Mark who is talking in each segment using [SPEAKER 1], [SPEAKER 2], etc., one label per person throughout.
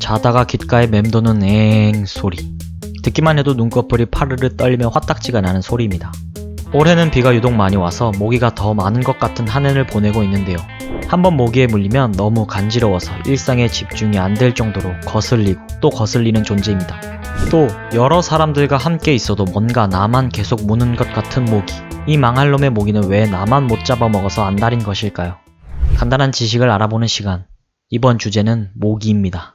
[SPEAKER 1] 자다가 귓가에 맴도는 엥 소리. 듣기만 해도 눈꺼풀이 파르르 떨리며 화딱지가 나는 소리입니다. 올해는 비가 유독 많이 와서 모기가 더 많은 것 같은 한 해를 보내고 있는데요. 한번 모기에 물리면 너무 간지러워서 일상에 집중이 안 될 정도로 거슬리고 또 거슬리는 존재입니다. 또 여러 사람들과 함께 있어도 뭔가 나만 계속 무는 것 같은 모기. 이 망할 놈의 모기는 왜 나만 못 잡아먹어서 안달인 것일까요? 간단한 지식을 알아보는 시간. 이번 주제는 모기입니다.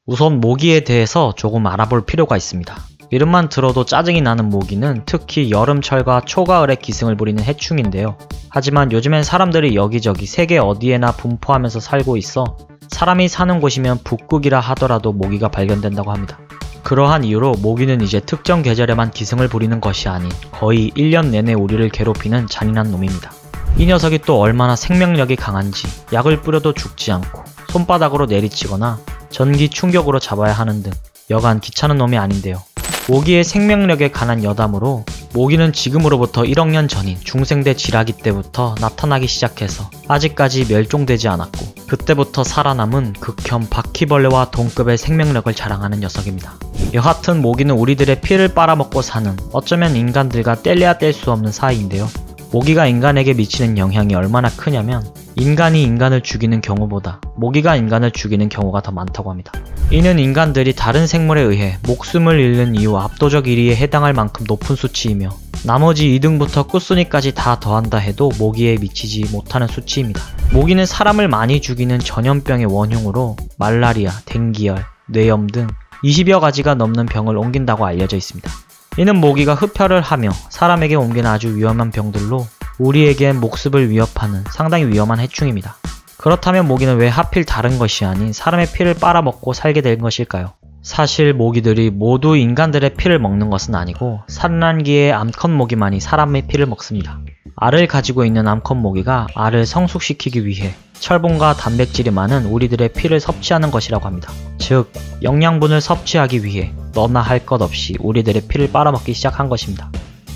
[SPEAKER 1] 우선 모기에 대해서 조금 알아볼 필요가 있습니다. 이름만 들어도 짜증이 나는 모기는 특히 여름철과 초가을에 기승을 부리는 해충인데요. 하지만 요즘엔 사람들이 여기저기 세계 어디에나 분포하면서 살고 있어 사람이 사는 곳이면 북극이라 하더라도 모기가 발견된다고 합니다. 그러한 이유로 모기는 이제 특정 계절에만 기승을 부리는 것이 아닌 거의 1년 내내 우리를 괴롭히는 잔인한 놈입니다. 이 녀석이 또 얼마나 생명력이 강한지 약을 뿌려도 죽지 않고 손바닥으로 내리치거나 전기 충격으로 잡아야 하는 등 여간 귀찮은 놈이 아닌데요. 모기의 생명력에 관한 여담으로 모기는 지금으로부터 1억 년 전인 중생대 지라기 때부터 나타나기 시작해서 아직까지 멸종되지 않았고 그때부터 살아남은 극혐 바퀴벌레와 동급의 생명력을 자랑하는 녀석입니다. 여하튼 모기는 우리들의 피를 빨아먹고 사는 어쩌면 인간들과 뗄래야 뗄 수 없는 사이인데요. 모기가 인간에게 미치는 영향이 얼마나 크냐면 인간이 인간을 죽이는 경우보다 모기가 인간을 죽이는 경우가 더 많다고 합니다. 이는 인간들이 다른 생물에 의해 목숨을 잃는 이유 압도적 1위에 해당할 만큼 높은 수치이며 나머지 2등부터 끝순위까지 다 더한다 해도 모기에 미치지 못하는 수치입니다. 모기는 사람을 많이 죽이는 전염병의 원흉으로 말라리아, 댕기열, 뇌염 등 20여 가지가 넘는 병을 옮긴다고 알려져 있습니다. 이는 모기가 흡혈을 하며 사람에게 옮기는 아주 위험한 병들로 우리에겐 목숨을 위협하는 상당히 위험한 해충입니다. 그렇다면 모기는 왜 하필 다른 것이 아닌 사람의 피를 빨아먹고 살게 된 것일까요? 사실 모기들이 모두 인간들의 피를 먹는 것은 아니고 산란기의 암컷 모기만이 사람의 피를 먹습니다. 알을 가지고 있는 암컷 모기가 알을 성숙시키기 위해 철분과 단백질이 많은 우리들의 피를 섭취하는 것이라고 합니다. 즉, 영양분을 섭취하기 위해 너나 할 것 없이 우리들의 피를 빨아먹기 시작한 것입니다.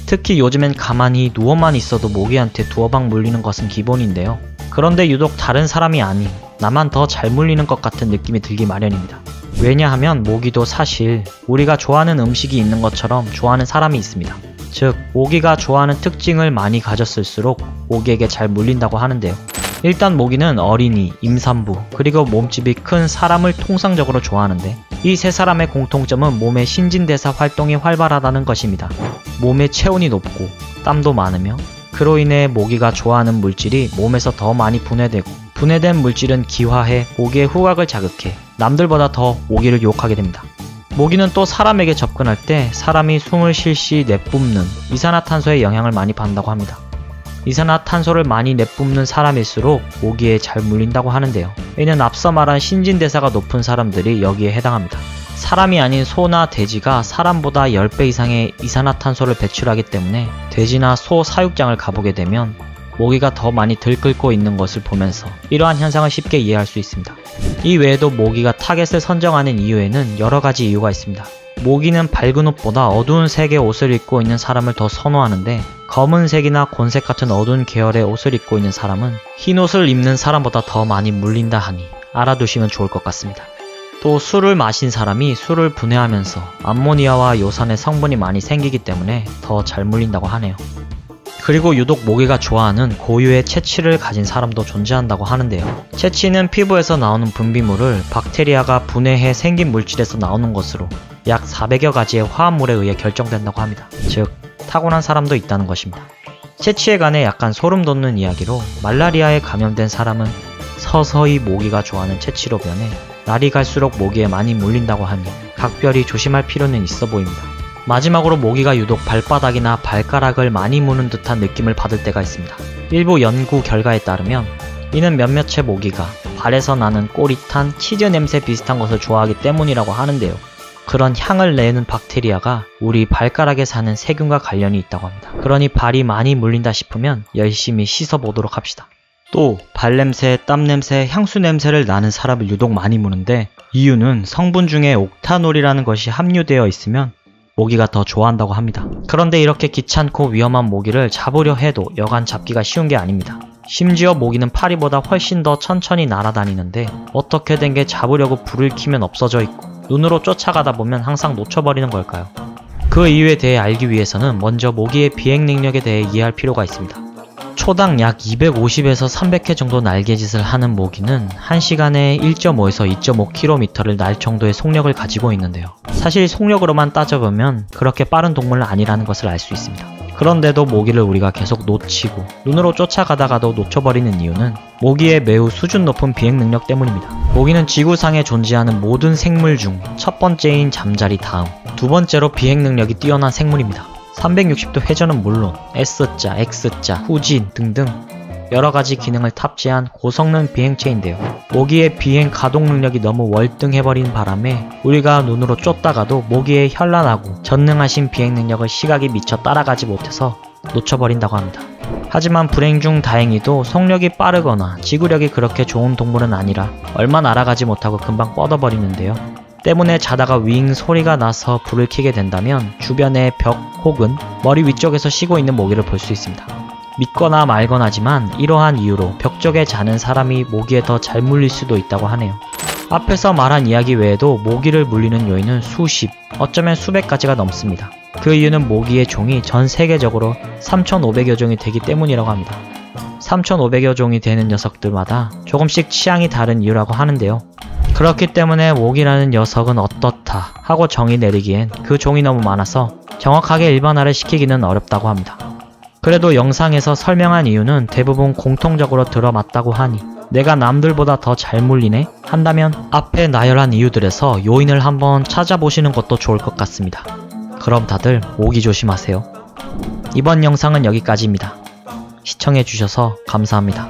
[SPEAKER 1] 특히 요즘엔 가만히 누워만 있어도 모기한테 두어 방 물리는 것은 기본인데요. 그런데 유독 다른 사람이 아닌 나만 더 잘 물리는 것 같은 느낌이 들기 마련입니다. 왜냐하면 모기도 사실 우리가 좋아하는 음식이 있는 것처럼 좋아하는 사람이 있습니다. 즉, 모기가 좋아하는 특징을 많이 가졌을수록 모기에게 잘 물린다고 하는데요. 일단 모기는 어린이, 임산부, 그리고 몸집이 큰 사람을 통상적으로 좋아하는데 이 세 사람의 공통점은 몸의 신진대사 활동이 활발하다는 것입니다. 몸의 체온이 높고 땀도 많으며 그로 인해 모기가 좋아하는 물질이 몸에서 더 많이 분해되고 분해된 물질은 기화해 모기의 후각을 자극해 남들보다 더 모기를 유혹하게 됩니다. 모기는 또 사람에게 접근할 때 사람이 숨을 쉴 시 내뿜는 이산화탄소의 영향을 많이 받는다고 합니다. 이산화탄소를 많이 내뿜는 사람일수록 모기에 잘 물린다고 하는데요. 이는 앞서 말한 신진대사가 높은 사람들이 여기에 해당합니다. 사람이 아닌 소나 돼지가 사람보다 10배 이상의 이산화탄소를 배출하기 때문에 돼지나 소 사육장을 가보게 되면 모기가 더 많이 들끓고 있는 것을 보면서 이러한 현상을 쉽게 이해할 수 있습니다. 이 외에도 모기가 타겟을 선정하는 이유에는 여러 가지 이유가 있습니다. 모기는 밝은 옷보다 어두운 색의 옷을 입고 있는 사람을 더 선호하는데 검은색이나 곤색 같은 어두운 계열의 옷을 입고 있는 사람은 흰 옷을 입는 사람보다 더 많이 물린다 하니 알아두시면 좋을 것 같습니다. 또 술을 마신 사람이 술을 분해하면서 암모니아와 요산의 성분이 많이 생기기 때문에 더 잘 물린다고 하네요. 그리고 유독 모기가 좋아하는 고유의 채취를 가진 사람도 존재한다고 하는데요. 채취는 피부에서 나오는 분비물을 박테리아가 분해해 생긴 물질에서 나오는 것으로 약 400여 가지의 화합물에 의해 결정된다고 합니다. 즉, 타고난 사람도 있다는 것입니다. 채취에 관해 약간 소름 돋는 이야기로 말라리아에 감염된 사람은 서서히 모기가 좋아하는 채취로 변해 날이 갈수록 모기에 많이 물린다고 하니 각별히 조심할 필요는 있어 보입니다. 마지막으로 모기가 유독 발바닥이나 발가락을 많이 무는 듯한 느낌을 받을 때가 있습니다. 일부 연구 결과에 따르면 이는 몇몇의 모기가 발에서 나는 꼬릿한 치즈 냄새 비슷한 것을 좋아하기 때문이라고 하는데요. 그런 향을 내는 박테리아가 우리 발가락에 사는 세균과 관련이 있다고 합니다. 그러니 발이 많이 물린다 싶으면 열심히 씻어보도록 합시다. 또 발냄새, 땀냄새, 향수냄새를 나는 사람을 유독 많이 무는데 이유는 성분 중에 옥타놀이라는 것이 함유되어 있으면 모기가 더 좋아한다고 합니다. 그런데 이렇게 귀찮고 위험한 모기를 잡으려 해도 여간 잡기가 쉬운 게 아닙니다. 심지어 모기는 파리보다 훨씬 더 천천히 날아다니는데 어떻게 된 게 잡으려고 불을 켜면 없어져 있고 눈으로 쫓아가다 보면 항상 놓쳐버리는 걸까요? 그 이유에 대해 알기 위해서는 먼저 모기의 비행 능력에 대해 이해할 필요가 있습니다. 초당 약 250에서 300회 정도 날개짓을 하는 모기는 1시간에 1.5에서 2.5km를 날 정도의 속력을 가지고 있는데요. 사실 속력으로만 따져보면 그렇게 빠른 동물은 아니라는 것을 알 수 있습니다. 그런데도 모기를 우리가 계속 놓치고 눈으로 쫓아가다가도 놓쳐버리는 이유는 모기의 매우 수준 높은 비행 능력 때문입니다. 모기는 지구상에 존재하는 모든 생물 중 첫 번째인 잠자리 다음 두 번째로 비행 능력이 뛰어난 생물입니다. 360도 회전은 물론 S자, X자, 후진 등등 여러가지 기능을 탑재한 고성능 비행체인데요. 모기의 비행 가동 능력이 너무 월등해버린 바람에 우리가 눈으로 쫓다가도 모기의 현란하고 전능하신 비행 능력을 시각이 미처 따라가지 못해서 놓쳐버린다고 합니다. 하지만 불행 중 다행히도 속력이 빠르거나 지구력이 그렇게 좋은 동물은 아니라 얼마 날아가지 못하고 금방 뻗어버리는데요. 때문에 자다가 윙 소리가 나서 불을 켜게 된다면 주변의 벽 혹은 머리 위쪽에서 쉬고 있는 모기를 볼 수 있습니다. 믿거나 말거나지만 이러한 이유로 벽 쪽에 자는 사람이 모기에 더 잘 물릴 수도 있다고 하네요. 앞에서 말한 이야기 외에도 모기를 물리는 요인은 수십, 어쩌면 수백 가지가 넘습니다. 그 이유는 모기의 종이 전 세계적으로 3,500여 종이 되기 때문이라고 합니다. 3,500여 종이 되는 녀석들마다 조금씩 취향이 다른 이유라고 하는데요. 그렇기 때문에 모기라는 녀석은 어떻다 하고 정의 내리기엔 그 종이 너무 많아서 정확하게 일반화를 시키기는 어렵다고 합니다. 그래도 영상에서 설명한 이유는 대부분 공통적으로 들어맞다고 하니 내가 남들보다 더 잘 물리네 한다면 앞에 나열한 이유들에서 요인을 한번 찾아보시는 것도 좋을 것 같습니다. 그럼 다들 모기 조심하세요. 이번 영상은 여기까지입니다. 시청해주셔서 감사합니다.